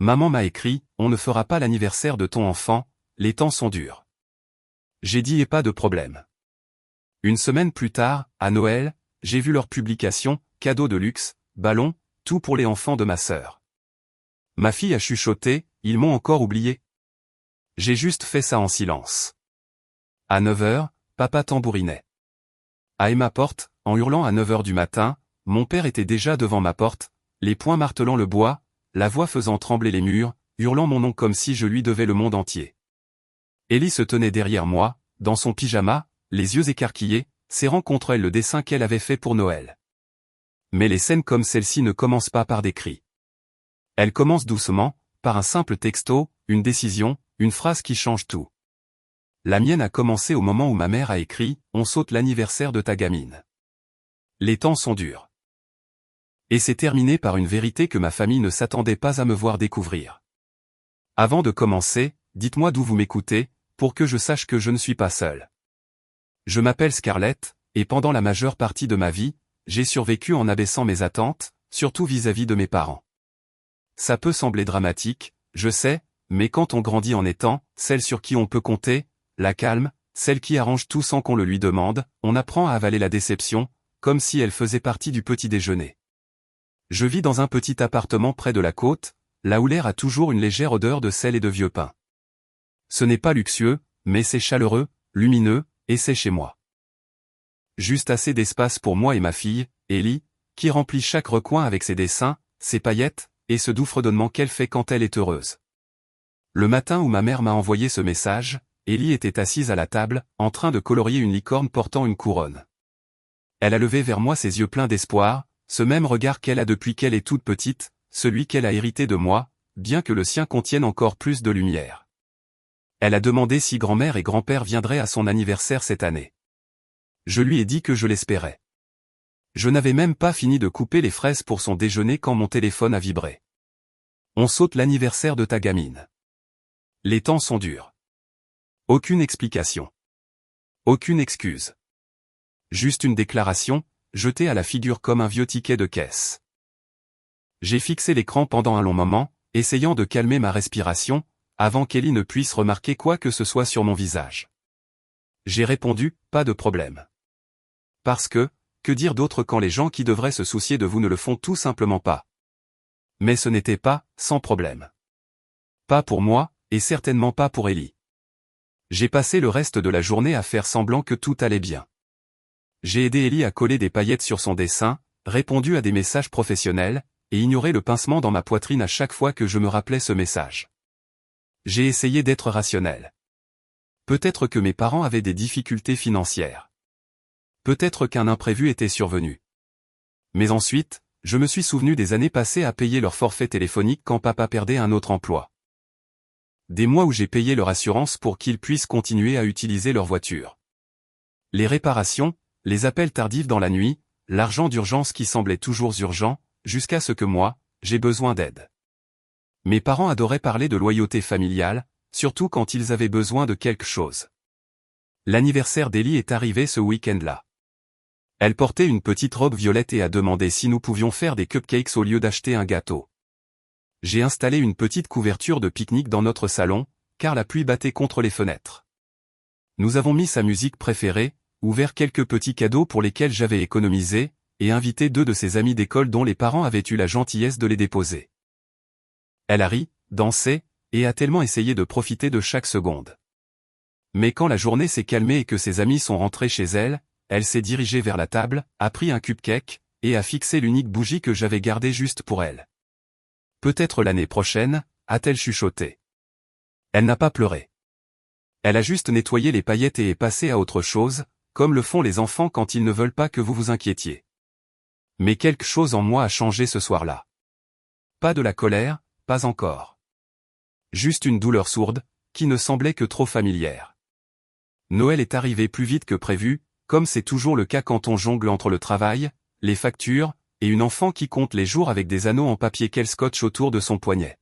Maman m'a écrit, on ne fera pas l'anniversaire de ton enfant, les temps sont durs. J'ai dit et pas de problème. Une semaine plus tard, à Noël, j'ai vu leur publication, cadeaux de luxe, ballons, tout pour les enfants de ma sœur. Ma fille a chuchoté, ils m'ont encore oublié. J'ai juste fait ça en silence. À 9h, papa tambourinait. À ma porte, en hurlant à 9h du matin, mon père était déjà devant ma porte, les poings martelant le bois, la voix faisant trembler les murs, hurlant mon nom comme si je lui devais le monde entier. Ellie se tenait derrière moi, dans son pyjama, les yeux écarquillés, serrant contre elle le dessin qu'elle avait fait pour Noël. Mais les scènes comme celle-ci ne commencent pas par des cris. Elles commencent doucement, par un simple texto, une décision, une phrase qui change tout. La mienne a commencé au moment où ma mère a écrit « On saute l'anniversaire de ta gamine. Les temps sont durs. » Et c'est terminé par une vérité que ma famille ne s'attendait pas à me voir découvrir. Avant de commencer, dites-moi d'où vous m'écoutez, pour que je sache que je ne suis pas seul. Je m'appelle Scarlett, et pendant la majeure partie de ma vie, j'ai survécu en abaissant mes attentes, surtout vis-à-vis de mes parents. Ça peut sembler dramatique, je sais, mais quand on grandit en étant celle sur qui on peut compter, la calme, celle qui arrange tout sans qu'on le lui demande, on apprend à avaler la déception, comme si elle faisait partie du petit déjeuner. Je vis dans un petit appartement près de la côte, là où l'air a toujours une légère odeur de sel et de vieux pain. Ce n'est pas luxueux, mais c'est chaleureux, lumineux, et c'est chez moi. Juste assez d'espace pour moi et ma fille, Ellie, qui remplit chaque recoin avec ses dessins, ses paillettes, et ce doux fredonnement qu'elle fait quand elle est heureuse. Le matin où ma mère m'a envoyé ce message, Ellie était assise à la table, en train de colorier une licorne portant une couronne. Elle a levé vers moi ses yeux pleins d'espoir, ce même regard qu'elle a depuis qu'elle est toute petite, celui qu'elle a hérité de moi, bien que le sien contienne encore plus de lumière. Elle a demandé si grand-mère et grand-père viendraient à son anniversaire cette année. Je lui ai dit que je l'espérais. Je n'avais même pas fini de couper les fraises pour son déjeuner quand mon téléphone a vibré. On saute l'anniversaire de ta gamine. Les temps sont durs. Aucune explication. Aucune excuse. Juste une déclaration, jetée à la figure comme un vieux ticket de caisse. J'ai fixé l'écran pendant un long moment, essayant de calmer ma respiration, avant qu'Ellie ne puisse remarquer quoi que ce soit sur mon visage. J'ai répondu, pas de problème. Parce que dire d'autre quand les gens qui devraient se soucier de vous ne le font tout simplement pas. Mais ce n'était pas, sans problème. Pas pour moi, et certainement pas pour Ellie. J'ai passé le reste de la journée à faire semblant que tout allait bien. J'ai aidé Ellie à coller des paillettes sur son dessin, répondu à des messages professionnels, et ignoré le pincement dans ma poitrine à chaque fois que je me rappelais ce message. J'ai essayé d'être rationnel. Peut-être que mes parents avaient des difficultés financières. Peut-être qu'un imprévu était survenu. Mais ensuite, je me suis souvenu des années passées à payer leur forfait téléphonique quand papa perdait un autre emploi. Des mois où j'ai payé leur assurance pour qu'ils puissent continuer à utiliser leur voiture. Les réparations, les appels tardifs dans la nuit, l'argent d'urgence qui semblait toujours urgent, jusqu'à ce que moi, j'ai besoin d'aide. Mes parents adoraient parler de loyauté familiale, surtout quand ils avaient besoin de quelque chose. L'anniversaire d'Ellie est arrivé ce week-end-là. Elle portait une petite robe violette et a demandé si nous pouvions faire des cupcakes au lieu d'acheter un gâteau. J'ai installé une petite couverture de pique-nique dans notre salon, car la pluie battait contre les fenêtres. Nous avons mis sa musique préférée, ouvert quelques petits cadeaux pour lesquels j'avais économisé, et invité 2 de ses amis d'école dont les parents avaient eu la gentillesse de les déposer. Elle a ri, dansé, et a tellement essayé de profiter de chaque seconde. Mais quand la journée s'est calmée et que ses amis sont rentrés chez elle, elle s'est dirigée vers la table, a pris un cupcake, et a fixé l'unique bougie que j'avais gardée juste pour elle. Peut-être l'année prochaine, a-t-elle chuchoté. Elle n'a pas pleuré. Elle a juste nettoyé les paillettes et est passée à autre chose, comme le font les enfants quand ils ne veulent pas que vous vous inquiétiez. Mais quelque chose en moi a changé ce soir-là. Pas de la colère, pas encore. Juste une douleur sourde, qui ne semblait que trop familière. Noël est arrivé plus vite que prévu, comme c'est toujours le cas quand on jongle entre le travail, les factures, et une enfant qui compte les jours avec des anneaux en papier qu'elle scotche autour de son poignet.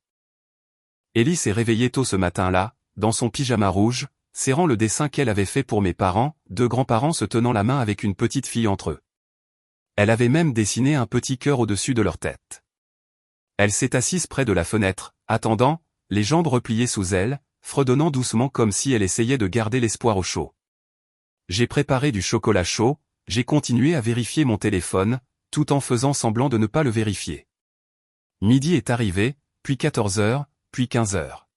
Ellie s'est réveillée tôt ce matin-là, dans son pyjama rouge, serrant le dessin qu'elle avait fait pour mes parents, 2 grands-parents se tenant la main avec une petite fille entre eux. Elle avait même dessiné un petit cœur au-dessus de leur tête. Elle s'est assise près de la fenêtre, attendant, les jambes repliées sous elle, fredonnant doucement comme si elle essayait de garder l'espoir au chaud. J'ai préparé du chocolat chaud, j'ai continué à vérifier mon téléphone, tout en faisant semblant de ne pas le vérifier. Midi est arrivé, puis 14 heures, puis 15 heures.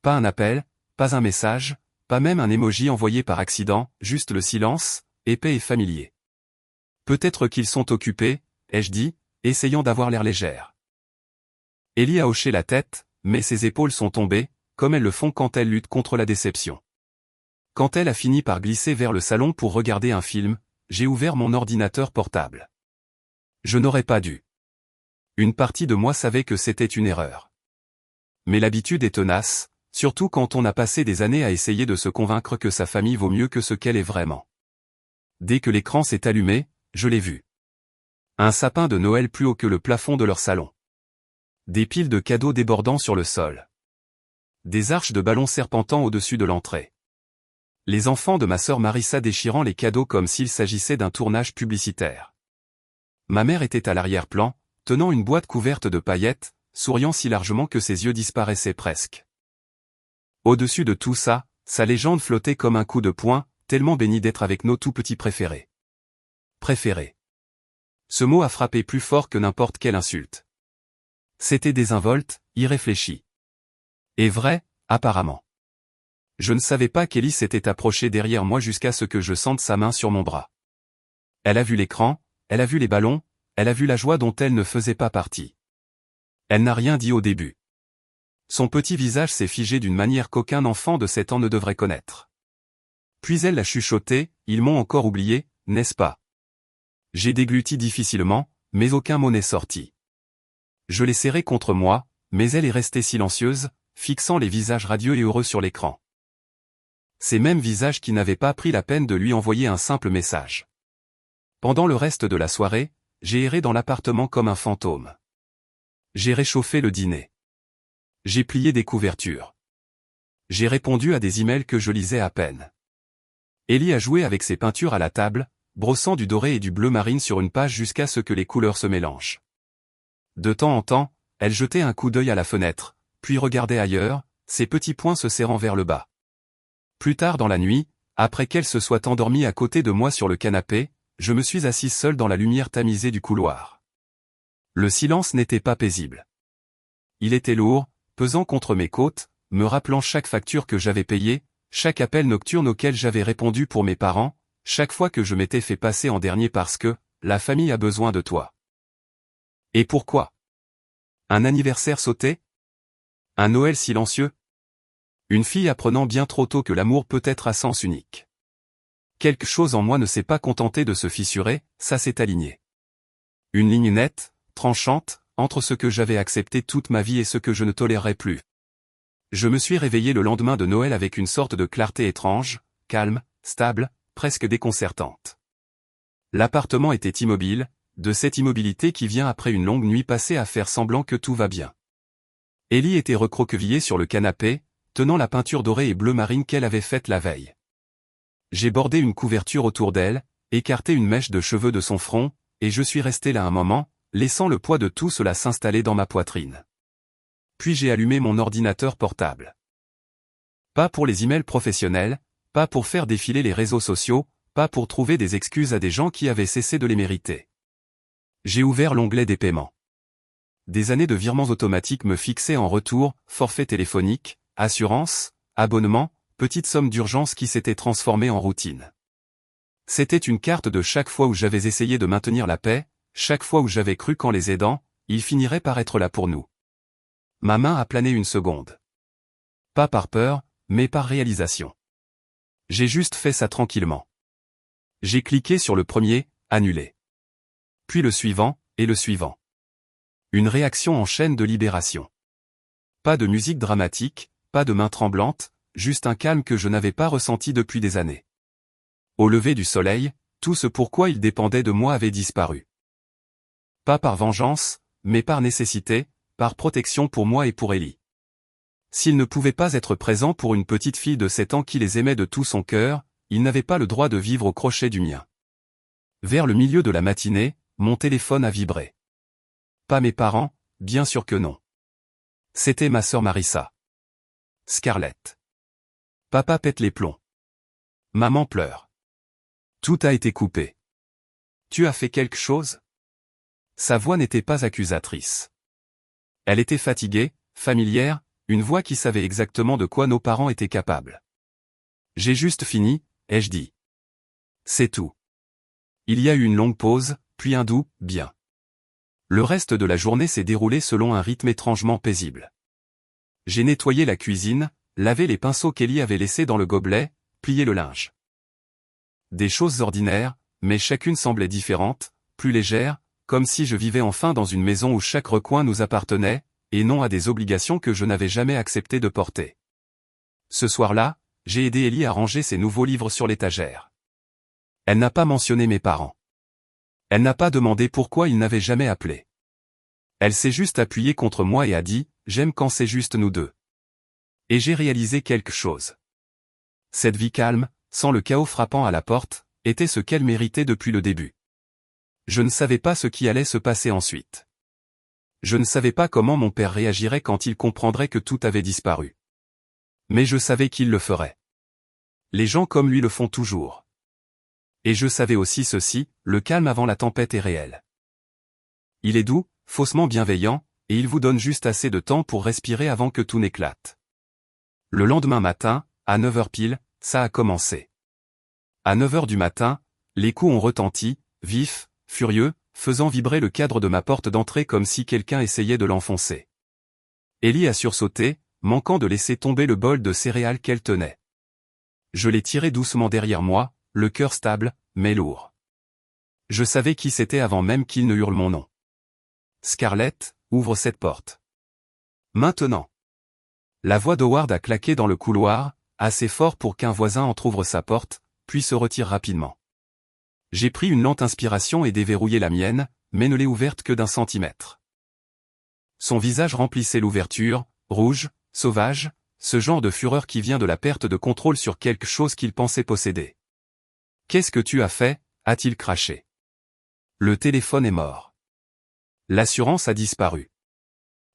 Pas un appel, pas un message, pas même un emoji envoyé par accident, juste le silence, épais et familier. Peut-être qu'ils sont occupés, ai-je dit, essayant d'avoir l'air légère. Ellie a hoché la tête, mais ses épaules sont tombées, comme elles le font quand elles luttent contre la déception. Quand elle a fini par glisser vers le salon pour regarder un film, j'ai ouvert mon ordinateur portable. Je n'aurais pas dû. Une partie de moi savait que c'était une erreur. Mais l'habitude est tenace, surtout quand on a passé des années à essayer de se convaincre que sa famille vaut mieux que ce qu'elle est vraiment. Dès que l'écran s'est allumé, je l'ai vu. Un sapin de Noël plus haut que le plafond de leur salon. Des piles de cadeaux débordant sur le sol. Des arches de ballons serpentant au-dessus de l'entrée. Les enfants de ma sœur Marissa déchirant les cadeaux comme s'il s'agissait d'un tournage publicitaire. Ma mère était à l'arrière-plan, tenant une boîte couverte de paillettes, souriant si largement que ses yeux disparaissaient presque. Au-dessus de tout ça, sa légende flottait comme un coup de poing, tellement béni d'être avec nos tout petits préférés. Préférés. Ce mot a frappé plus fort que n'importe quelle insulte. C'était désinvolte, irréfléchi. Et vrai, apparemment. Je ne savais pas qu'Ellie s'était approchée derrière moi jusqu'à ce que je sente sa main sur mon bras. Elle a vu l'écran, elle a vu les ballons, elle a vu la joie dont elle ne faisait pas partie. Elle n'a rien dit au début. Son petit visage s'est figé d'une manière qu'aucun enfant de 7 ans ne devrait connaître. Puis elle l'a chuchoté, ils m'ont encore oublié, n'est-ce pas? J'ai dégluti difficilement, mais aucun mot n'est sorti. Je l'ai serrée contre moi, mais elle est restée silencieuse, fixant les visages radieux et heureux sur l'écran. Ces mêmes visages qui n'avaient pas pris la peine de lui envoyer un simple message. Pendant le reste de la soirée, j'ai erré dans l'appartement comme un fantôme. J'ai réchauffé le dîner. J'ai plié des couvertures. J'ai répondu à des emails que je lisais à peine. Ellie a joué avec ses peintures à la table, brossant du doré et du bleu marine sur une page jusqu'à ce que les couleurs se mélangent. De temps en temps, elle jetait un coup d'œil à la fenêtre, puis regardait ailleurs, ses petits poings se serrant vers le bas. Plus tard dans la nuit, après qu'elle se soit endormie à côté de moi sur le canapé, je me suis assise seul dans la lumière tamisée du couloir. Le silence n'était pas paisible. Il était lourd, pesant contre mes côtes, me rappelant chaque facture que j'avais payée, chaque appel nocturne auquel j'avais répondu pour mes parents, chaque fois que je m'étais fait passer en dernier parce que, la famille a besoin de toi. Et pourquoi? Un anniversaire sauté? Un Noël silencieux? Une fille apprenant bien trop tôt que l'amour peut être à sens unique. Quelque chose en moi ne s'est pas contenté de se fissurer, ça s'est aligné. Une ligne nette, tranchante, entre ce que j'avais accepté toute ma vie et ce que je ne tolérerais plus. Je me suis réveillé le lendemain de Noël avec une sorte de clarté étrange, calme, stable, presque déconcertante. L'appartement était immobile, de cette immobilité qui vient après une longue nuit passée à faire semblant que tout va bien. Ellie était recroquevillée sur le canapé, tenant la peinture dorée et bleu marine qu'elle avait faite la veille. J'ai bordé une couverture autour d'elle, écarté une mèche de cheveux de son front, et je suis resté là un moment, laissant le poids de tout cela s'installer dans ma poitrine. Puis j'ai allumé mon ordinateur portable. Pas pour les emails professionnels, pas pour faire défiler les réseaux sociaux, pas pour trouver des excuses à des gens qui avaient cessé de les mériter. J'ai ouvert l'onglet des paiements. Des années de virements automatiques me fixaient en retour, forfait téléphonique, assurance, abonnement, petite somme d'urgence qui s'était transformée en routine. C'était une carte de chaque fois où j'avais essayé de maintenir la paix, chaque fois où j'avais cru qu'en les aidant, ils finiraient par être là pour nous. Ma main a plané une seconde. Pas par peur, mais par réalisation. J'ai juste fait ça tranquillement. J'ai cliqué sur le premier, annuler. Puis le suivant, et le suivant. Une réaction en chaîne de libération. Pas de musique dramatique, pas de main tremblante, juste un calme que je n'avais pas ressenti depuis des années. Au lever du soleil, tout ce pourquoi il dépendait de moi avait disparu. Pas par vengeance, mais par nécessité, par protection pour moi et pour Ellie. S'il ne pouvait pas être présent pour une petite fille de 7 ans qui les aimait de tout son cœur, il n'avait pas le droit de vivre au crochet du mien. Vers le milieu de la matinée, mon téléphone a vibré. Pas mes parents, bien sûr que non. C'était ma sœur Marissa. Scarlett. Papa pète les plombs. Maman pleure. Tout a été coupé. Tu as fait quelque chose? Sa voix n'était pas accusatrice. Elle était fatiguée, familière, une voix qui savait exactement de quoi nos parents étaient capables. J'ai juste fini, ai-je dit. C'est tout. Il y a eu une longue pause, puis un doux « bien ». Le reste de la journée s'est déroulé selon un rythme étrangement paisible. J'ai nettoyé la cuisine, lavé les pinceaux qu'Ellie avait laissés dans le gobelet, plié le linge. Des choses ordinaires, mais chacune semblait différente, plus légère, comme si je vivais enfin dans une maison où chaque recoin nous appartenait, et non à des obligations que je n'avais jamais accepté de porter. Ce soir-là, j'ai aidé Ellie à ranger ses nouveaux livres sur l'étagère. Elle n'a pas mentionné mes parents. Elle n'a pas demandé pourquoi ils n'avaient jamais appelé. Elle s'est juste appuyée contre moi et a dit « J'aime quand c'est juste nous deux ». Et j'ai réalisé quelque chose. Cette vie calme, sans le chaos frappant à la porte, était ce qu'elle méritait depuis le début. Je ne savais pas ce qui allait se passer ensuite. Je ne savais pas comment mon père réagirait quand il comprendrait que tout avait disparu. Mais je savais qu'il le ferait. Les gens comme lui le font toujours. Et je savais aussi ceci, le calme avant la tempête est réel. Il est doux, faussement bienveillant, et il vous donne juste assez de temps pour respirer avant que tout n'éclate. Le lendemain matin, à 9h pile, ça a commencé. À 9h du matin, les coups ont retenti, vifs, furieux, faisant vibrer le cadre de ma porte d'entrée comme si quelqu'un essayait de l'enfoncer. Ellie a sursauté, manquant de laisser tomber le bol de céréales qu'elle tenait. Je l'ai tiré doucement derrière moi, le cœur stable, mais lourd. Je savais qui c'était avant même qu'il ne hurle mon nom. Scarlett, ouvre cette porte. Maintenant. La voix d'Howard a claqué dans le couloir, assez fort pour qu'un voisin entr'ouvre sa porte, puis se retire rapidement. J'ai pris une lente inspiration et déverrouillé la mienne, mais ne l'ai ouverte que d'1 centimètre. Son visage remplissait l'ouverture, rouge, sauvage, ce genre de fureur qui vient de la perte de contrôle sur quelque chose qu'il pensait posséder. « Qu'est-ce que tu as fait » a-t-il craché. Le téléphone est mort. L'assurance a disparu.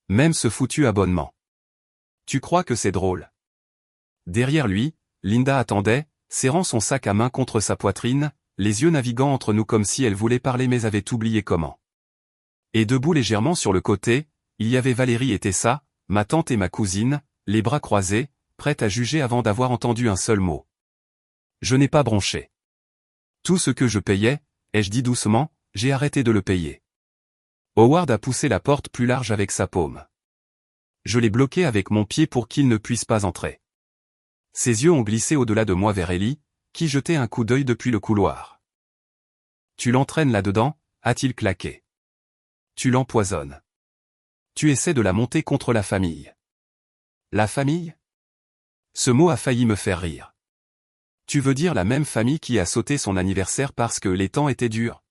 Même ce foutu abonnement. Tu crois que c'est drôle? Derrière lui, Linda attendait, serrant son sac à main contre sa poitrine, les yeux naviguant entre nous comme si elle voulait parler mais avait oublié comment. Et debout légèrement sur le côté, il y avait Valérie et Tessa, ma tante et ma cousine, les bras croisés, prêtes à juger avant d'avoir entendu un seul mot. Je n'ai pas bronché. Tout ce que je payais, ai-je dit doucement, j'ai arrêté de le payer. Howard a poussé la porte plus large avec sa paume. Je l'ai bloqué avec mon pied pour qu'il ne puisse pas entrer. Ses yeux ont glissé au-delà de moi vers Ellie, qui jetait un coup d'œil depuis le couloir. Tu l'entraînes là-dedans, a-t-il claqué. Tu l'empoisonnes. Tu essaies de la monter contre la famille. La famille? Ce mot a failli me faire rire. Tu veux dire la même famille qui a sauté son anniversaire parce que les temps étaient durs?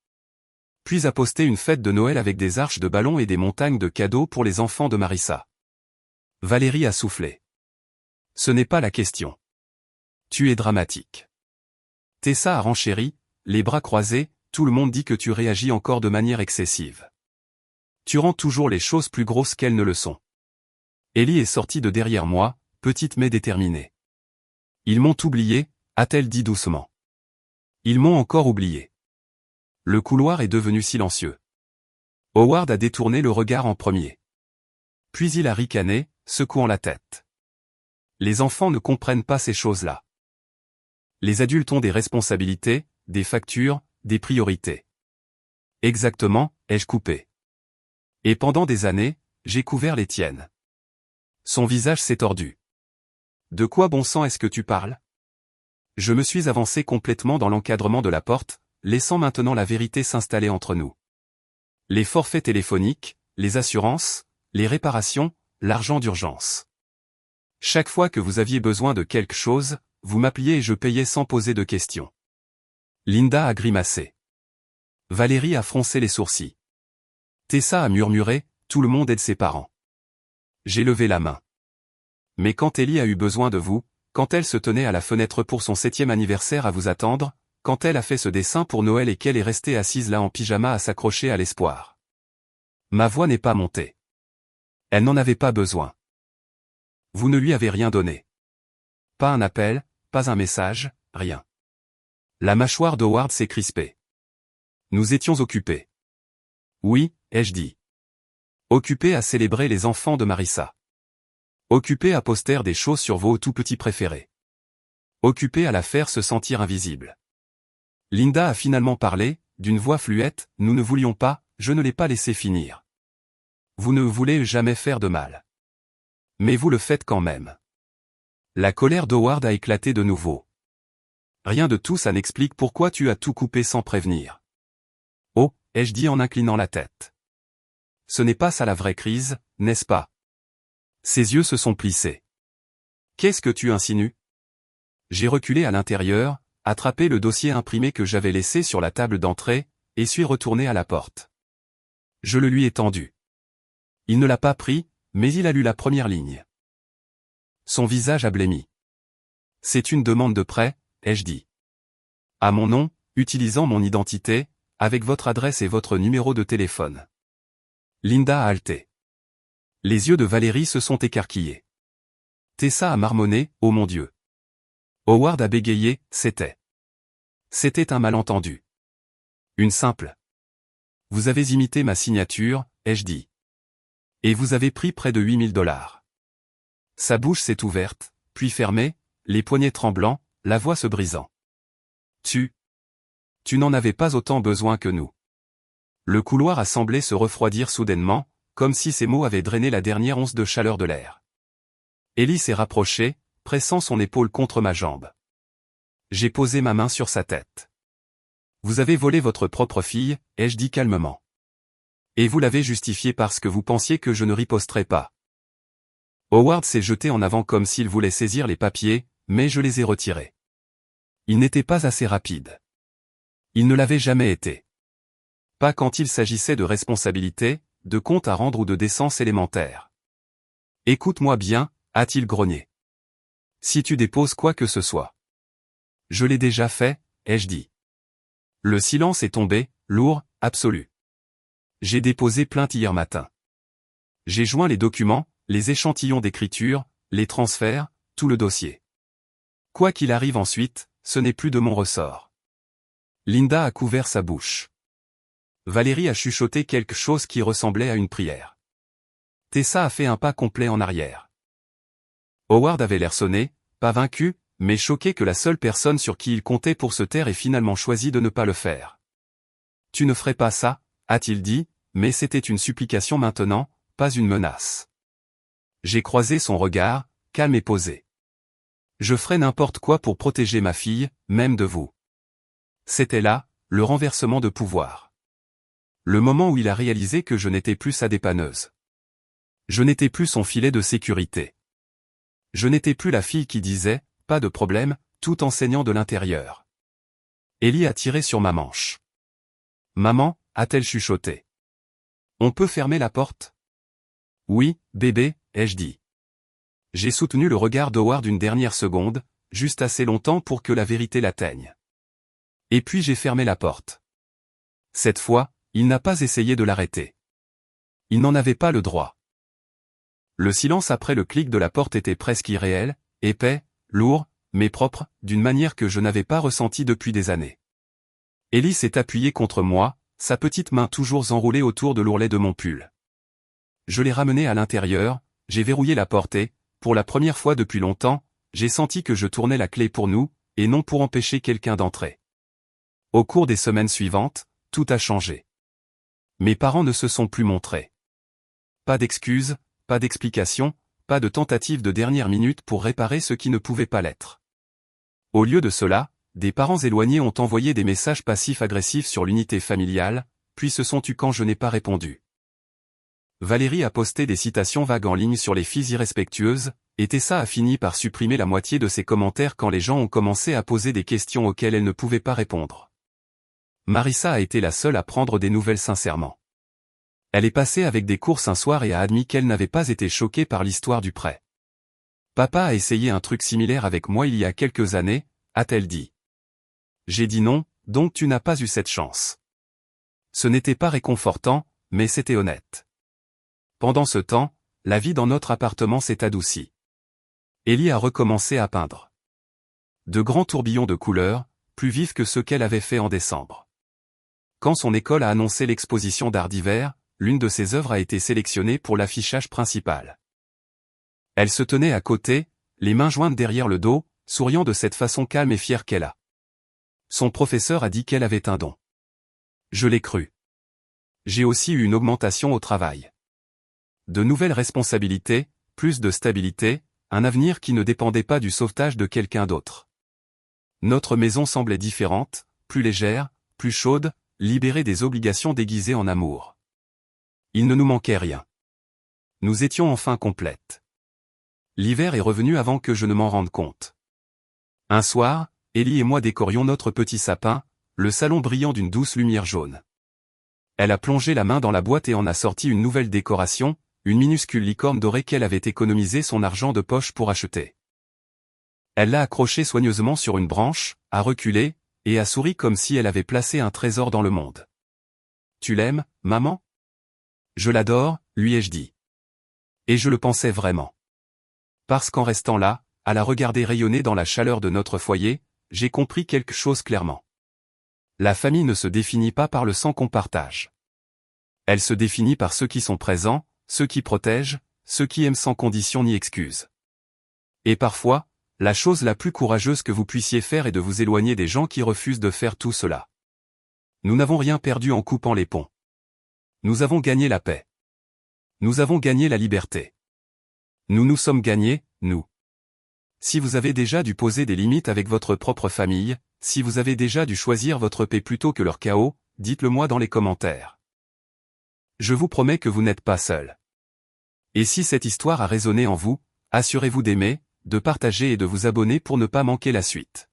Puis a posté une fête de Noël avec des arches de ballons et des montagnes de cadeaux pour les enfants de Marissa. Valérie a soufflé. Ce n'est pas la question. Tu es dramatique. Tessa a renchéri, les bras croisés, tout le monde dit que tu réagis encore de manière excessive. Tu rends toujours les choses plus grosses qu'elles ne le sont. Ellie est sortie de derrière moi, petite mais déterminée. Ils m'ont oublié, a-t-elle dit doucement. Ils m'ont encore oublié. Le couloir est devenu silencieux. Howard a détourné le regard en premier. Puis il a ricané, secouant la tête. Les enfants ne comprennent pas ces choses-là. Les adultes ont des responsabilités, des factures, des priorités. Exactement, ai-je coupé. Et pendant des années, j'ai couvert les tiennes. Son visage s'est tordu. De quoi bon sang est-ce que tu parles? Je me suis avancé complètement dans l'encadrement de la porte, laissant maintenant la vérité s'installer entre nous. Les forfaits téléphoniques, les assurances, les réparations, l'argent d'urgence. Chaque fois que vous aviez besoin de quelque chose, vous m'appeliez et je payais sans poser de questions. Linda a grimacé. Valérie a froncé les sourcils. Tessa a murmuré, tout le monde aide ses parents. J'ai levé la main. Mais quand Ellie a eu besoin de vous, quand elle se tenait à la fenêtre pour son 7e anniversaire à vous attendre, quand elle a fait ce dessin pour Noël et qu'elle est restée assise là en pyjama à s'accrocher à l'espoir. Ma voix n'est pas montée. Elle n'en avait pas besoin. Vous ne lui avez rien donné. Pas un appel, pas un message, rien. La mâchoire d'Howard s'est crispée. Nous étions occupés. Oui, ai-je dit. Occupés à célébrer les enfants de Marissa. Occupés à poster des choses sur vos tout petits préférés. Occupés à la faire se sentir invisible. Linda a finalement parlé, d'une voix fluette, nous ne voulions pas, je ne l'ai pas laissé finir. Vous ne voulez jamais faire de mal. Mais vous le faites quand même. La colère d'Howard a éclaté de nouveau. Rien de tout ça n'explique pourquoi tu as tout coupé sans prévenir. Oh, ai-je dit en inclinant la tête. Ce n'est pas ça la vraie crise, n'est-ce pas? Ses yeux se sont plissés. Qu'est-ce que tu insinues? J'ai reculé à l'intérieur, attrapé le dossier imprimé que j'avais laissé sur la table d'entrée, et suis retourné à la porte. Je le lui ai tendu. Il ne l'a pas pris, mais il a lu la première ligne. Son visage a blêmi. C'est une demande de prêt, ai-je dit. À mon nom, utilisant mon identité, avec votre adresse et votre numéro de téléphone. Linda a halté. Les yeux de Valérie se sont écarquillés. Tessa a marmonné, oh mon Dieu. Howard a bégayé, c'était. C'était un malentendu. Une simple. Vous avez imité ma signature, ai-je dit. Et vous avez pris près de $8 000. Sa bouche s'est ouverte, puis fermée, les poignets tremblants, la voix se brisant. Tu n'en avais pas autant besoin que nous. Le couloir a semblé se refroidir soudainement, comme si ces mots avaient drainé la dernière once de chaleur de l'air. Ellie s'est rapprochée, pressant son épaule contre ma jambe. J'ai posé ma main sur sa tête. Vous avez volé votre propre fille, ai-je dit calmement. Et vous l'avez justifié parce que vous pensiez que je ne riposterais pas. Howard s'est jeté en avant comme s'il voulait saisir les papiers, mais je les ai retirés. Il n'était pas assez rapide. Il ne l'avait jamais été. Pas quand il s'agissait de responsabilité, de compte à rendre ou de décence élémentaire. Écoute-moi bien, a-t-il grogné. Si tu déposes quoi que ce soit. Je l'ai déjà fait, ai-je dit. Le silence est tombé, lourd, absolu. J'ai déposé plainte hier matin. J'ai joint les documents, les échantillons d'écriture, les transferts, tout le dossier. Quoi qu'il arrive ensuite, ce n'est plus de mon ressort. Linda a couvert sa bouche. Valérie a chuchoté quelque chose qui ressemblait à une prière. Tessa a fait un pas complet en arrière. Howard avait l'air sonné, pas vaincu, mais choqué que la seule personne sur qui il comptait pour se taire ait finalement choisi de ne pas le faire. Tu ne ferais pas ça, a-t-il dit, mais c'était une supplication maintenant, pas une menace. J'ai croisé son regard, calme et posé. Je ferai n'importe quoi pour protéger ma fille, même de vous. C'était là, le renversement de pouvoir. Le moment où il a réalisé que je n'étais plus sa dépanneuse. Je n'étais plus son filet de sécurité. Je n'étais plus la fille qui disait, pas de problème, tout en saignant de l'intérieur. Ellie a tiré sur ma manche. Maman, a-t-elle chuchoté. On peut fermer la porte? Oui, bébé, ai-je dit. J'ai soutenu le regard d'Howard une dernière seconde, juste assez longtemps pour que la vérité l'atteigne. Et puis j'ai fermé la porte. Cette fois, il n'a pas essayé de l'arrêter. Il n'en avait pas le droit. Le silence après le clic de la porte était presque irréel, épais, lourd, mais propre, d'une manière que je n'avais pas ressentie depuis des années. Ellie s'est appuyée contre moi, sa petite main toujours enroulée autour de l'ourlet de mon pull. Je l'ai ramenée à l'intérieur, j'ai verrouillé la porte et, pour la première fois depuis longtemps, j'ai senti que je tournais la clé pour nous, et non pour empêcher quelqu'un d'entrer. Au cours des semaines suivantes, tout a changé. Mes parents ne se sont plus montrés. Pas d'excuses, pas d'explications, pas de tentative de dernière minute pour réparer ce qui ne pouvait pas l'être. Au lieu de cela, des parents éloignés ont envoyé des messages passifs-agressifs sur l'unité familiale, puis se sont tus quand je n'ai pas répondu. Valérie a posté des citations vagues en ligne sur les filles irrespectueuses, et Tessa a fini par supprimer la moitié de ses commentaires quand les gens ont commencé à poser des questions auxquelles elle ne pouvait pas répondre. Marissa a été la seule à prendre des nouvelles sincèrement. Elle est passée avec des courses un soir et a admis qu'elle n'avait pas été choquée par l'histoire du prêt. Papa a essayé un truc similaire avec moi il y a quelques années, a-t-elle dit. J'ai dit non, donc tu n'as pas eu cette chance. Ce n'était pas réconfortant, mais c'était honnête. Pendant ce temps, la vie dans notre appartement s'est adoucie. Ellie a recommencé à peindre. De grands tourbillons de couleurs, plus vifs que ceux qu'elle avait fait en décembre. Quand son école a annoncé l'exposition d'art d'hiver, l'une de ses œuvres a été sélectionnée pour l'affichage principal. Elle se tenait à côté, les mains jointes derrière le dos, souriant de cette façon calme et fière qu'elle a. Son professeur a dit qu'elle avait un don. Je l'ai cru. J'ai aussi eu une augmentation au travail. De nouvelles responsabilités, plus de stabilité, un avenir qui ne dépendait pas du sauvetage de quelqu'un d'autre. Notre maison semblait différente, plus légère, plus chaude, libérée des obligations déguisées en amour. Il ne nous manquait rien. Nous étions enfin complètes. L'hiver est revenu avant que je ne m'en rende compte. Un soir, Ellie et moi décorions notre petit sapin, le salon brillant d'une douce lumière jaune. Elle a plongé la main dans la boîte et en a sorti une nouvelle décoration, une minuscule licorne dorée qu'elle avait économisé son argent de poche pour acheter. Elle l'a accrochée soigneusement sur une branche, a reculé, et a souri comme si elle avait placé un trésor dans le monde. « Tu l'aimes, maman ?»« Je l'adore, lui ai-je dit. Et je le pensais vraiment. Parce qu'en restant là, à la regarder rayonner dans la chaleur de notre foyer, j'ai compris quelque chose clairement. La famille ne se définit pas par le sang qu'on partage. Elle se définit par ceux qui sont présents, ceux qui protègent, ceux qui aiment sans condition ni excuse. Et parfois, la chose la plus courageuse que vous puissiez faire est de vous éloigner des gens qui refusent de faire tout cela. Nous n'avons rien perdu en coupant les ponts. Nous avons gagné la paix. Nous avons gagné la liberté. Nous nous sommes gagnés, nous. Si vous avez déjà dû poser des limites avec votre propre famille, si vous avez déjà dû choisir votre paix plutôt que leur chaos, dites-le moi dans les commentaires. Je vous promets que vous n'êtes pas seul. Et si cette histoire a résonné en vous, assurez-vous d'aimer, de partager et de vous abonner pour ne pas manquer la suite.